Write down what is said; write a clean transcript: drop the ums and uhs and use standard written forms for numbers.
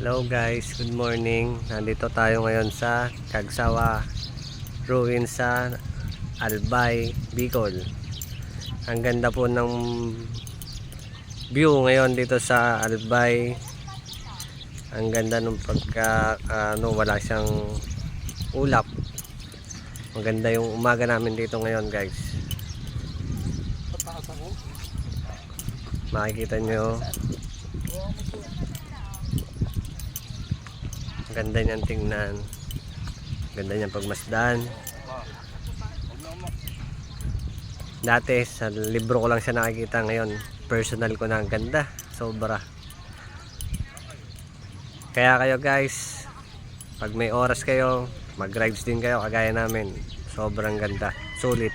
Hello guys, good morning. Nandito tayo ngayon sa Cagsawa Ruin sa Albay, Bicol. Ang ganda po ng view ngayon dito sa Albay. Ang ganda ng pagka wala siyang ulap. Maganda yung umaga namin dito ngayon guys. Makikita nyo ganda niyang tingnan, ganda niyang pagmasdan. Dati sa libro ko lang siya nakikita, ngayon personal ko na. Ang ganda, sobra. Kaya kayo guys, pag may oras kayo, mag rides din kayo kagaya namin. Sobrang ganda, sulit.